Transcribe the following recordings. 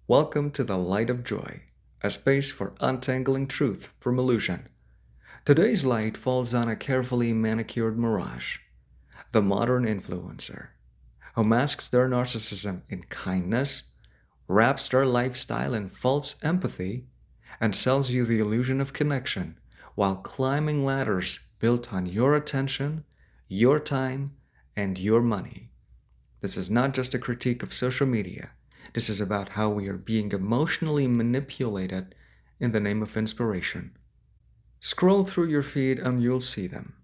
Welcome to the Light of Joy, a space for untangling truth from illusion. Today's light falls on a carefully manicured mirage, the modern influencer, who masks their narcissism in kindness, wraps their lifestyle in false empathy, and sells you the illusion of connection while climbing ladders built on your attention, your time, and your money. This is not just a critique of social media. This is about how we are being emotionally manipulated in the name of inspiration. Scroll through your feed and you'll see them.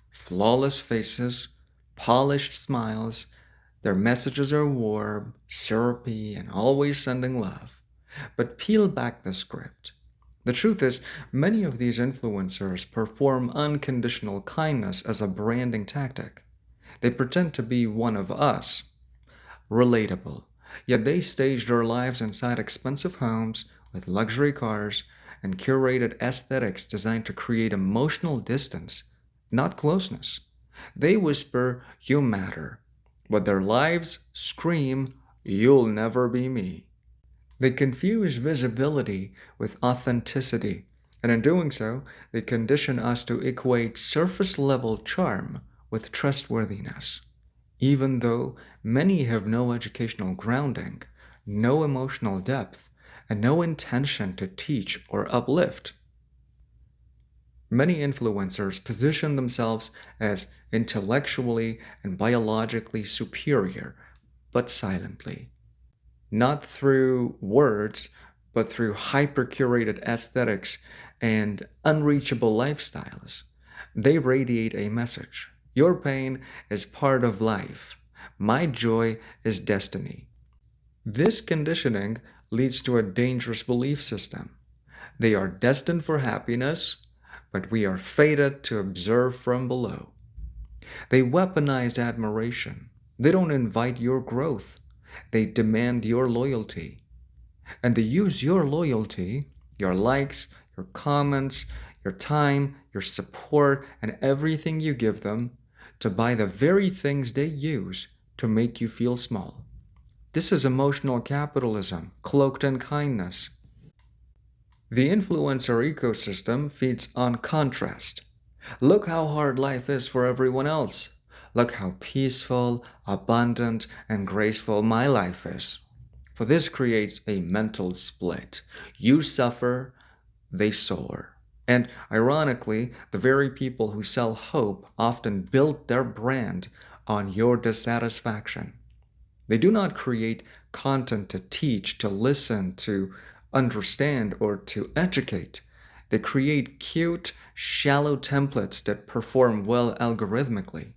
Flawless faces, polished smiles, their messages are warm, syrupy, and always sending love. But peel back the script. The truth is, many of these influencers perform unconditional kindness as a branding tactic. They pretend to be one of us, relatable, yet they stage their lives inside expensive homes with luxury cars and curated aesthetics designed to create emotional distance, not closeness. They whisper, "You matter," but their lives scream, "You'll never be me." They confuse visibility with authenticity, and in doing so, they condition us to equate surface level charm with trustworthiness, even though many have no educational grounding, no emotional depth, and no intention to teach or uplift. Many influencers position themselves as intellectually and biologically superior, but silently. Not through words, but through hyper-curated aesthetics and unreachable lifestyles. They radiate a message. Your pain is part of life. My joy is destiny. This conditioning leads to a dangerous belief system. They are destined for happiness, but we are fated to observe from below. They weaponize admiration. They don't invite your growth. They demand your loyalty. And they use your loyalty, your likes, your comments, your time, your support, and everything you give them to buy the very things they use to make you feel small. This is emotional capitalism, cloaked in kindness. The influencer ecosystem feeds on contrast. Look how hard life is for everyone else. Look how peaceful, abundant, and graceful my life is. For this creates a mental split. You suffer, they soar. And ironically, the very people who sell hope often build their brand on your dissatisfaction. They do not create content to teach, to listen, to understand, or to educate. They create cute, shallow templates that perform well algorithmically.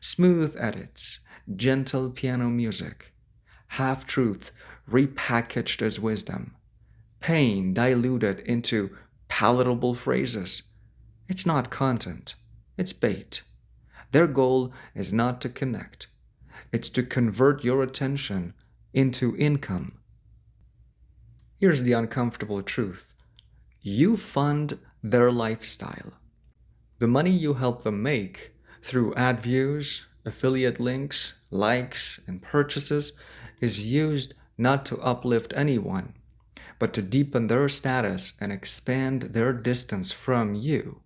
Smooth edits, gentle piano music, half-truth repackaged as wisdom, pain diluted into palatable phrases. It's not content, it's bait. Their goal is not to connect, it's to convert your attention into income. Here's the uncomfortable truth. You fund their lifestyle. The money you help them make through ad views, affiliate links, likes, and purchases is used not to uplift anyone, but to deepen their status and expand their distance from you.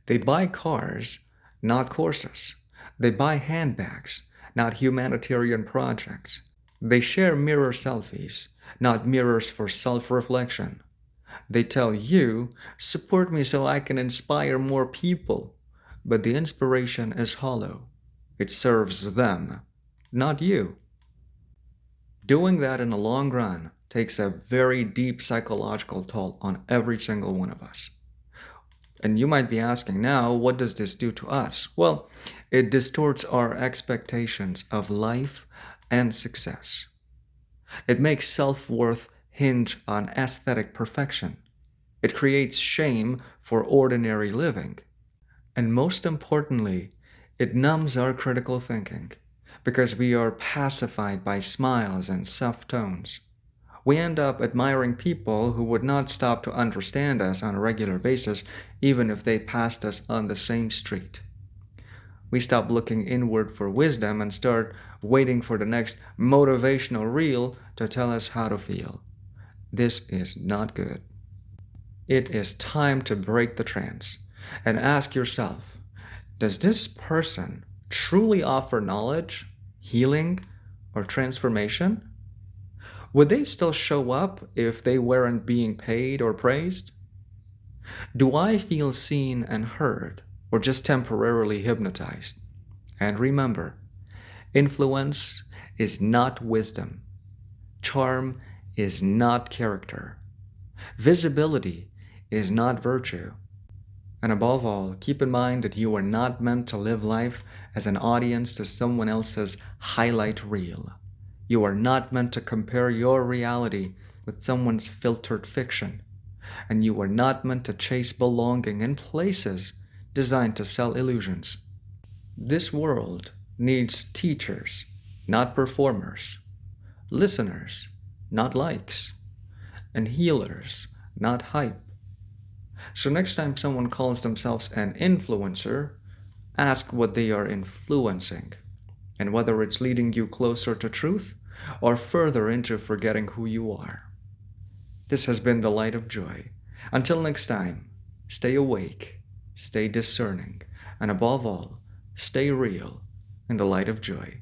They buy cars, not courses. They buy handbags, not humanitarian projects. They share mirror selfies, not mirrors for self-reflection. They tell you, "Support me so I can inspire more people." But the inspiration is hollow. It serves them, not you. Doing that in the long run takes a very deep psychological toll on every single one of us. And you might be asking now, what does this do to us? Well, it distorts our expectations of life and success. It makes self-worth hinge on aesthetic perfection. It creates shame for ordinary living. And most importantly, it numbs our critical thinking because we are pacified by smiles and soft tones. We end up admiring people who would not stop to understand us on a regular basis, even if they passed us on the same street. We stop looking inward for wisdom and start waiting for the next motivational reel to tell us how to feel. This is not good. It is time to break the trance and ask yourself, does this person truly offer knowledge, healing, or transformation? Would they still show up if they weren't being paid or praised? Do I feel seen and heard, or just temporarily hypnotized? And remember, influence is not wisdom. Charm is not character. Visibility is not virtue. And above all, keep in mind that you are not meant to live life as an audience to someone else's highlight reel. You are not meant to compare your reality with someone's filtered fiction. And you are not meant to chase belonging in places designed to sell illusions. This world needs teachers, not performers, listeners, not likes, and healers, not hype. So next time someone calls themselves an influencer, ask what they are influencing and whether it's leading you closer to truth or further into forgetting who you are. This has been the Light of Joy. Until next time, stay awake, stay discerning, and above all, stay real in the light of joy.